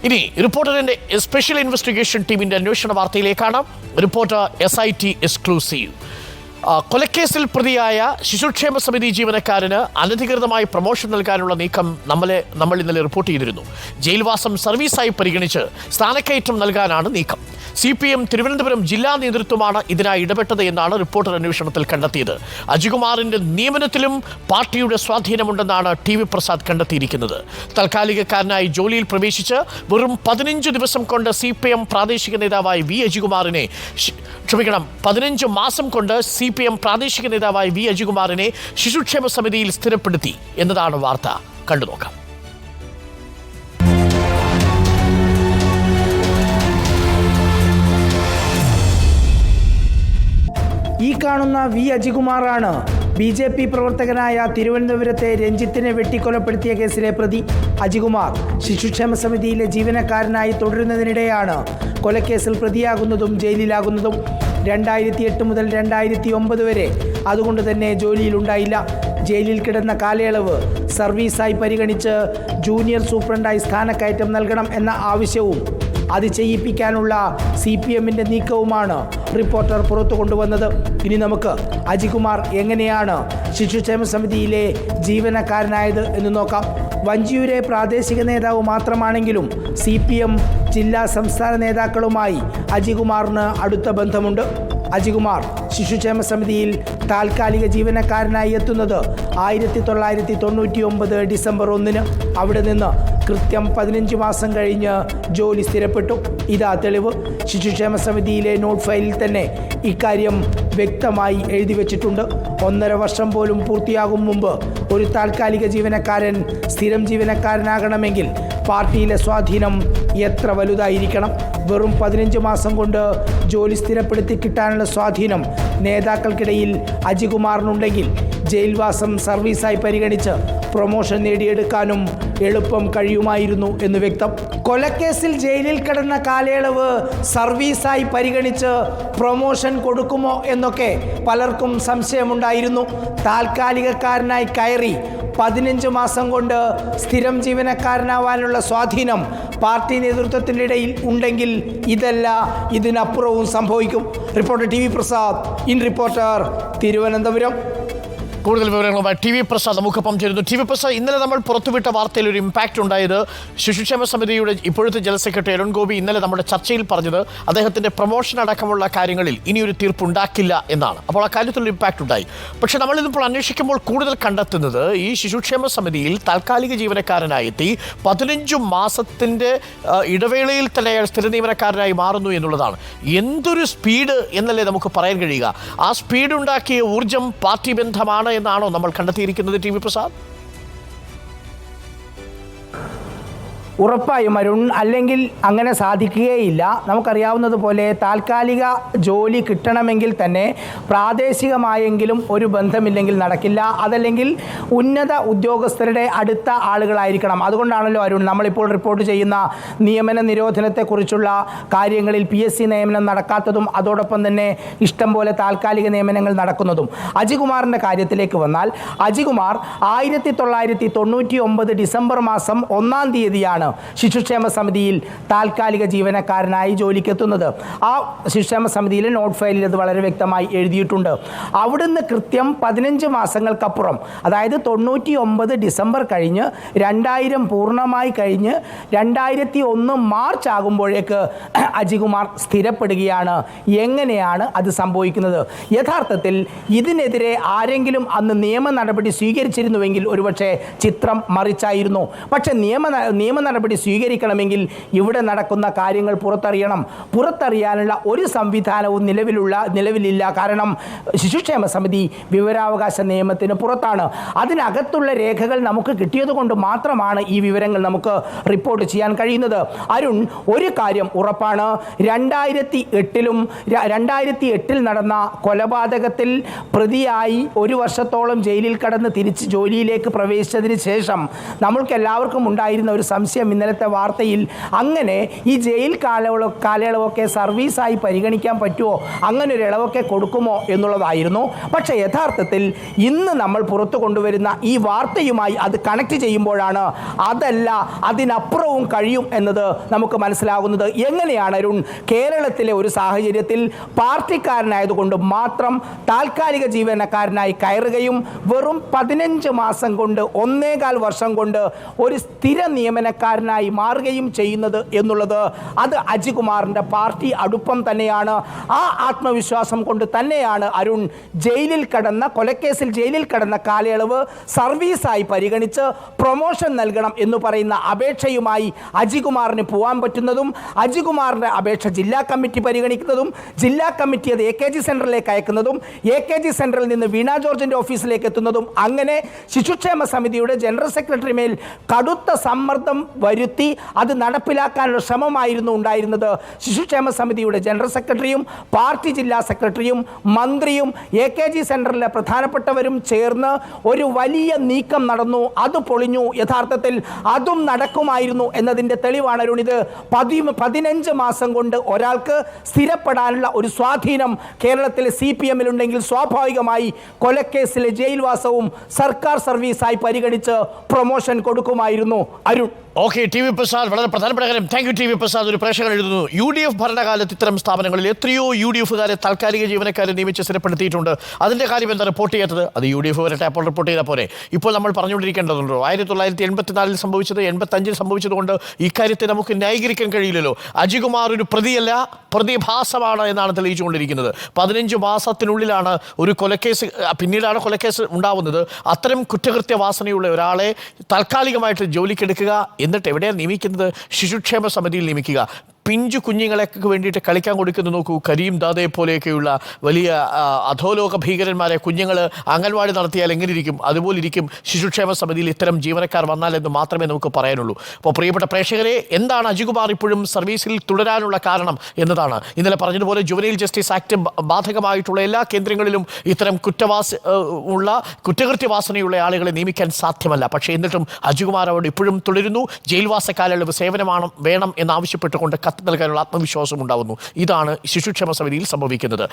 ഇനി റിപ്പോർട്ടറിന്റെ special investigation ടീമിന്റെ അന്വേഷണ വാർത്തയിലേക്കാണ്. Reporter SIT exclusive. കൊലക്കേസിൽ പ്രതിയായ ശിശുക്ഷേമ സമിതി ജീവനക്കാരന് അനധികൃതമായി പ്രൊമോഷൻ നൽകാനുള്ള നീക്കം നമ്മൾ ഇന്നലെ റിപ്പോർട്ട് ചെയ്തിരുന്നു. ജയിൽവാസം സർവീസായി പരിഗണിച്ച് സ്ഥാനക്കയറ്റം നൽകാനാണ് നീക്കം. CPM തിരുവനന്തപുരം ജില്ലാ നേതൃത്വമാണ് ഇതിനായി ഇടപെട്ടത് എന്നാണ് റിപ്പോർട്ടർ അന്വേഷണത്തിൽ കണ്ടെത്തിയത്. അജികുമാറിന്റെ നിയമനത്തിലും പാർട്ടിയുടെ സ്വാധീനമുണ്ടെന്നാണ് TV പ്രസാദ് കണ്ടെത്തിയിരിക്കുന്നത്. താൽക്കാലികക്കാരനായി ജോലിയിൽ പ്രവേശിച്ച് വെറും 15 ദിവസം കൊണ്ട് CPM പ്രാദേശിക നേതാവായി അജികുമാറിനെ 15 മാസം കൊണ്ട് CPM പ്രാദേശിക നേതാവായി അജികുമാറിനെ ശിശുക്ഷേമ സമിതിയിൽ സ്ഥിരപ്പെടുത്തി എന്നതാണ് വാർത്ത. കണ്ടുനോക്കാം. ഈ കാണുന്ന അജികുമാറാണ് BJP പ്രവർത്തകനായ തിരുവനന്തപുരത്തെ രഞ്ജിത്തിനെ വെട്ടിക്കൊലപ്പെടുത്തിയ കേസിലെ പ്രതി. അജികുമാർ ശിശുക്ഷേമ സമിതിയിലെ ജീവനക്കാരനായി തുടരുന്നതിനിടെയാണ് കൊലക്കേസിൽ പ്രതിയാകുന്നതും ജയിലിലാകുന്നതും. 2008 മുതൽ 2009 വരെ അതുകൊണ്ട് തന്നെ ജോലിയിലുണ്ടായില്ല. ജയിലിൽ കിടന്ന കാലയളവ് സർവീസായി പരിഗണിച്ച് ജൂനിയർ സൂപ്രണ്ടായി സ്ഥാനക്കയറ്റം നൽകണം എന്ന ആവശ്യവും അത് ചെയ്യിപ്പിക്കാനുള്ള CPMന്റെ നീക്കവുമാണ് റിപ്പോർട്ടർ പുറത്തു കൊണ്ടുവന്നത്. ഇനി നമുക്ക് അജികുമാർ എങ്ങനെയാണ് ശിശുക്ഷേമ സമിതിയിലെ ജീവനക്കാരനായത് എന്ന് നോക്കാം. വഞ്ചിയൂരെ പ്രാദേശിക നേതാവ് മാത്രമാണെങ്കിലും CPM ജില്ലാ സംസ്ഥാന നേതാക്കളുമായി അജികുമാറിന് അടുത്ത ബന്ധമുണ്ട്. അജികുമാർ ശിശുക്ഷേമ സമിതിയിൽ താൽക്കാലിക ജീവനക്കാരനായി എത്തുന്നത് 1999 ഡിസംബർ 1-ന്. അവിടെ നിന്ന് കൃത്യം 15 മാസം കഴിഞ്ഞ് ജോലി സ്ഥിരപ്പെട്ടു. ഇതാ തെളിവ്. ശിശുക്ഷേമ സമിതിയിലെ നോട്ട് ഫയലിൽ തന്നെ ഇക്കാര്യം വ്യക്തമായി എഴുതി വച്ചിട്ടുണ്ട്. 1.5 വർഷം പോലും പൂർത്തിയാകും മുമ്പ് ഒരു താൽക്കാലിക ജീവനക്കാരൻ സ്ഥിരം ജീവനക്കാരനാകണമെങ്കിൽ പാർട്ടിയിലെ സ്വാധീനം എത്ര വലുതായിരിക്കണം? വെറും 15 മാസം കൊണ്ട് ജോലി സ്ഥിരപ്പെടുത്തി കിട്ടാനുള്ള സ്വാധീനം നേതാക്കൾക്കിടയിൽ അജികുമാറിനുണ്ടെങ്കിൽ ജയിൽവാസം സർവീസായി പരിഗണിച്ച് പ്രൊമോഷൻ നേടിയെടുക്കാനും എളുപ്പം കഴിയുമായിരുന്നു എന്ന് വ്യക്തം. കൊലക്കേസിൽ ജയിലിൽ കിടന്ന കാലയളവ് സർവീസായി പരിഗണിച്ച് പ്രൊമോഷൻ കൊടുക്കുമോ എന്നൊക്കെ പലർക്കും സംശയമുണ്ടായിരുന്നു. താൽക്കാലികക്കാരനായി കയറി 15 മാസം കൊണ്ട് സ്ഥിരം ജീവനക്കാരനാവാനുള്ള സ്വാധീനം പാർട്ടി നേതൃത്വത്തിൻ്റെ ഇടയിൽ ഉണ്ടെങ്കിൽ ഇതല്ല ഇതിനപ്പുറവും സംഭവിക്കും. Reporter TV Prasad, in reporter, Thiruvananthapuram. കൂടുതൽ വിവരങ്ങളുമായി TV പ്രസാദ് നമുക്കൊപ്പം ചേരുന്നു. TV പ്രസാദ്, ഇന്നലെ നമ്മൾ പുറത്തുവിട്ട വാർത്തയിൽ ഒരു ഇമ്പാക്റ്റ് ഉണ്ടായത് ശിശുക്ഷേമ സമിതിയുടെ ഇപ്പോഴത്തെ ജനറൽ സെക്രട്ടറി അരുൺ ഗോപി ഇന്നലെ നമ്മുടെ ചർച്ചയിൽ പറഞ്ഞത് അദ്ദേഹത്തിൻ്റെ പ്രൊമോഷൻ അടക്കമുള്ള കാര്യങ്ങളിൽ ഇനിയൊരു തീർപ്പുണ്ടാക്കില്ല എന്നാണ്. അപ്പോൾ ആ കാര്യത്തിലൊരു ഇമ്പാക്റ്റ് ഉണ്ടായി. പക്ഷേ നമ്മളിതിപ്പോൾ അന്വേഷിക്കുമ്പോൾ കൂടുതൽ കണ്ടെത്തുന്നത് ഈ ശിശുക്ഷേമ സമിതിയിൽ താൽക്കാലിക ജീവനക്കാരനായി എത്തി 15 മാസത്തിൻ്റെ ഇടവേളയിൽ തന്നെ അയാൾ സ്ഥിര ജീവനക്കാരനായി മാറുന്നു എന്നുള്ളതാണ്. എന്തൊരു സ്പീഡ് എന്നല്ലേ നമുക്ക് പറയാൻ കഴിയുക? ആ സ്പീഡ് ഉണ്ടാക്കിയ ഊർജം പാർട്ടി ബന്ധമാണ് എന്നാണോ നമ്മൾ കണ്ടെത്തിയിരിക്കുന്നത് TV പ്രസാദ്? ഉറപ്പായും അരുൺ, അല്ലെങ്കിൽ അങ്ങനെ സാധിക്കുകയില്ല. നമുക്കറിയാവുന്നതുപോലെ താൽക്കാലിക ജോലി കിട്ടണമെങ്കിൽ തന്നെ പ്രാദേശികമായെങ്കിലും ഒരു ബന്ധമില്ലെങ്കിൽ നടക്കില്ല. അതല്ലെങ്കിൽ ഉന്നത ഉദ്യോഗസ്ഥരുടെ അടുത്ത ആളുകളായിരിക്കണം. അതുകൊണ്ടാണല്ലോ അരുൺ നമ്മളിപ്പോൾ റിപ്പോർട്ട് ചെയ്യുന്ന നിയമന നിരോധനത്തെക്കുറിച്ചുള്ള കാര്യങ്ങളിൽ PSC നിയമനം നടക്കാത്തതും അതോടൊപ്പം തന്നെ ഇഷ്ടം പോലെ താൽക്കാലിക നിയമനങ്ങൾ നടക്കുന്നതും. അജികുമാറിൻ്റെ കാര്യത്തിലേക്ക് വന്നാൽ അജികുമാർ 1999 ഡിസംബർ മാസം 1-ാം തീയതിയാണ് ശിശുക്ഷേമ സമിതിയിൽ താൽക്കാലിക ജീവനക്കാരനായി ജോലിക്കെത്തുന്നത്. ആ ശിശുക്ഷേമ സമിതിയിലെ നോട്ട് ഫയലിൽ അത് വളരെ വ്യക്തമായി എഴുതിയിട്ടുണ്ട്. അവിടുന്ന് കൃത്യം 15 മാസങ്ങൾക്കപ്പുറം, അതായത് 99 ഡിസംബർ കഴിഞ്ഞ് 2000 പൂർണ്ണമായി കഴിഞ്ഞ് 2001 മാർച്ച് ആകുമ്പോഴേക്ക് അജികുമാർ സ്ഥിരപ്പെടുകയാണ്. എങ്ങനെയാണ് അത് സംഭവിക്കുന്നത്? യഥാർത്ഥത്തിൽ ഇതിനെതിരെ ആരെങ്കിലും അന്ന് നിയമ നടപടി സ്വീകരിച്ചിരുന്നുവെങ്കിൽ ഒരുപക്ഷെ ചിത്രം മറിച്ചായിരുന്നു. പക്ഷേ നിയമ നടപടി സ്വീകരിക്കണമെങ്കിൽ ഇവിടെ നടക്കുന്ന കാര്യങ്ങൾ പുറത്തറിയാനുള്ള ഒരു സംവിധാനവും നിലവിലില്ല. കാരണം ശിശുക്ഷേമ സമിതി വിവരാവകാശ നിയമത്തിന് പുറത്താണ്. അതിനകത്തുള്ള രേഖകൾ നമുക്ക് കിട്ടിയത് കൊണ്ട് മാത്രമാണ് ഈ വിവരങ്ങൾ നമുക്ക് റിപ്പോർട്ട് ചെയ്യാൻ കഴിയുന്നത്. അരുൺ, ഒരു കാര്യം ഉറപ്പാണ്. 2008 നടന്ന കൊലപാതകത്തിൽ പ്രതിയായി 1 വർഷത്തോളം ജയിലിൽ കടന്ന് തിരിച്ച് ജോലിയിലേക്ക് പ്രവേശിച്ചതിന് ശേഷം നമ്മൾക്ക് എല്ലാവർക്കും ഉണ്ടായിരുന്ന ഒരു സംശയം സംശയം ഇന്നലത്തെ വാർത്തയിൽ അങ്ങനെ ഈ ജയിൽ കാലയളവൊക്കെ സർവീസായി പരിഗണിക്കാൻ പറ്റുമോ, അങ്ങനെ ഒരു ഇളവൊക്കെ കൊടുക്കുമോ എന്നുള്ളതായിരുന്നു. പക്ഷേ യഥാർത്ഥത്തിൽ ഇന്ന് നമ്മൾ പുറത്തു കൊണ്ടുവരുന്ന ഈ വാർത്തയുമായി അത് കണക്ട് ചെയ്യുമ്പോഴാണ് അതല്ല, അതിനപ്പുറവും കഴിയും എന്നത് നമുക്ക് മനസ്സിലാകുന്നത്. എങ്ങനെയാണ് അരുൺ കേരളത്തിലെ ഒരു സാഹചര്യത്തിൽ പാർട്ടിക്കാരനായതുകൊണ്ട് മാത്രം താൽക്കാലിക ജീവനക്കാരനായി കയറുകയും വെറും 15 മാസം കൊണ്ട് 1.25 വർഷം കൊണ്ട് ഒരു സ്ഥിര നിയമനക്കാരനായി മാറുകയും ചെയ്യുന്നത് എന്നുള്ളത് അത് അജികുമാറിൻ്റെ പാർട്ടി അടുപ്പം തന്നെയാണ്. ആ ആത്മവിശ്വാസം കൊണ്ട് തന്നെയാണ് അരുൺ കൊലക്കേസിൽ ജയിലിൽ കടന്ന കാലയളവ് സർവീസായി പരിഗണിച്ച് പ്രൊമോഷൻ നൽകണം എന്ന് പറയുന്ന അപേക്ഷയുമായി അജികുമാറിന് പോകാൻ പറ്റുന്നതും അജികുമാറിൻ്റെ അപേക്ഷ ജില്ലാ കമ്മിറ്റി പരിഗണിക്കുന്നതും ജില്ലാ കമ്മിറ്റി അത് AKG സെൻറ്ററിലേക്ക് അയക്കുന്നതും AKG സെൻറ്ററിൽ നിന്ന് വീണ ജോർജിൻ്റെ ഓഫീസിലേക്ക് എത്തുന്നതും അങ്ങനെ ശിശുക്ഷേമ സമിതിയുടെ ജനറൽ സെക്രട്ടറി മേൽ കടുത്ത സമ്മർദ്ദം വരുത്തി അത് നടപ്പിലാക്കാനുള്ള ശ്രമമായിരുന്നു ഉണ്ടായിരുന്നത്. ശിശുക്ഷേമ സമിതിയുടെ ജനറൽ സെക്രട്ടറിയും പാർട്ടി ജില്ലാ സെക്രട്ടറിയും മന്ത്രിയും AKG സെൻറ്ററിലെ പ്രധാനപ്പെട്ടവരും ചേർന്ന് ഒരു വലിയ നീക്കം നടന്നു. അത് പൊളിഞ്ഞു. യഥാർത്ഥത്തിൽ അതും നടക്കുമായിരുന്നു എന്നതിൻ്റെ തെളിവാണ് അരുൺ ഇത്. 15 മാസം കൊണ്ട് ഒരാൾക്ക് സ്ഥിരപ്പെടാനുള്ള ഒരു സ്വാധീനം കേരളത്തിലെ CPM-ലുണ്ടെങ്കിൽ സ്വാഭാവികമായി കൊലക്കേസിലെ ജയിൽവാസവും സർക്കാർ സർവീസായി പരിഗണിച്ച് പ്രൊമോഷൻ കൊടുക്കുമായിരുന്നു അരുൺ. ഓക്കെ, TV പ്രസാദ്, വളരെ പ്രധാനപ്പെട്ട കാര്യം. Thank you TV Prasad. ഒരു പ്രേക്ഷകൻ എഴുതുന്നു, UDF ഭരണകാലത്ത് ഇത്തരം സ്ഥാപനങ്ങളിൽ എത്രയോ UDF-കാരെ താൽക്കാലിക ജീവനക്കാരെ നിയമിച്ച് സ്ഥിരപ്പെടുത്തിയിട്ടുണ്ട്. അതിൻ്റെ കാര്യം എന്താ റിപ്പോർട്ട് ചെയ്യാത്തത്? അത് UDF വരട്ടെ, അപ്പോൾ റിപ്പോർട്ട് ചെയ്താൽ പോരെ. ഇപ്പോൾ നമ്മൾ പറഞ്ഞുകൊണ്ടിരിക്കേണ്ടതുണ്ടോ? 1984 സംഭവിച്ചത് 85 സംഭവിച്ചതുകൊണ്ട് ഇക്കാര്യത്തെ നമുക്ക് ന്യായീകരിക്കാൻ കഴിയില്ലല്ലോ. അജികുമാർ ഒരു പ്രതിയല്ല, പ്രതിഭാസമാണ് എന്നാണ് തെളിയിച്ചുകൊണ്ടിരിക്കുന്നത്. 15 മാസത്തിനുള്ളിലാണ് ഒരു കൊലക്കേസ്, പിന്നീടാണ് കൊലക്കേസ് ഉണ്ടാവുന്നത്. അത്തരം കുറ്റകൃത്യ വാസനയുള്ള ഒരാളെ താൽക്കാലികമായിട്ട് ജോലിക്കെടുക്കുക, എന്നിട്ട് എവിടെയാണ് നിയമിക്കുന്നത്? ശിശുക്ഷേമ സമിതിയിൽ നിയമിക്കുക. പിഞ്ചു കുഞ്ഞുങ്ങളെക്ക് വേണ്ടിയിട്ട് കളിക്കാൻ കൊടുക്കുന്നു. നോക്കൂ, കരീം ദാദയെ പോലെയൊക്കെയുള്ള വലിയ അധോലോക ഭീകരന്മാരെ കുഞ്ഞുങ്ങൾ അംഗൻവാടി നടത്തിയാൽ എങ്ങനെ ഇരിക്കും? അതുപോലെ ഇരിക്കും ശിശുക്ഷേമ സമിതിയിൽ ഇത്തരം ജീവനക്കാർ വന്നാൽ എന്ന് മാത്രമേ നമുക്ക് പറയാനുള്ളൂ. അപ്പോൾ പ്രിയപ്പെട്ട പ്രേക്ഷകരെ, എന്താണ് അജികുമാർ ഇപ്പോഴും സർവീസിൽ തുടരാനുള്ള കാരണം എന്നതാണ്. ഇന്നലെ പറഞ്ഞതുപോലെ ജുവനൈൽ ജസ്റ്റിസ് ആക്ട് ബാധകമായിട്ടുള്ള എല്ലാ കേന്ദ്രങ്ങളിലും ഇത്തരം കുറ്റകൃത്യവാസനയുള്ള ആളുകളെ നിയമിക്കാൻ സാധ്യമല്ല. പക്ഷേ എന്നിട്ടും അജികുമാർ അവിടെ ഇപ്പോഴും തുടരുന്നു. ജയിൽവാസ കാലയളവ് സേവനമാണ് വേണം എന്നാവശ്യപ്പെട്ടുകൊണ്ട് നൽകാനുള്ള ആത്മവിശ്വാസം ഉണ്ടാവുന്നു. ഇതാണ് ശിശുക്ഷേമ സമിതിയിൽ സംഭവിക്കുന്നത്.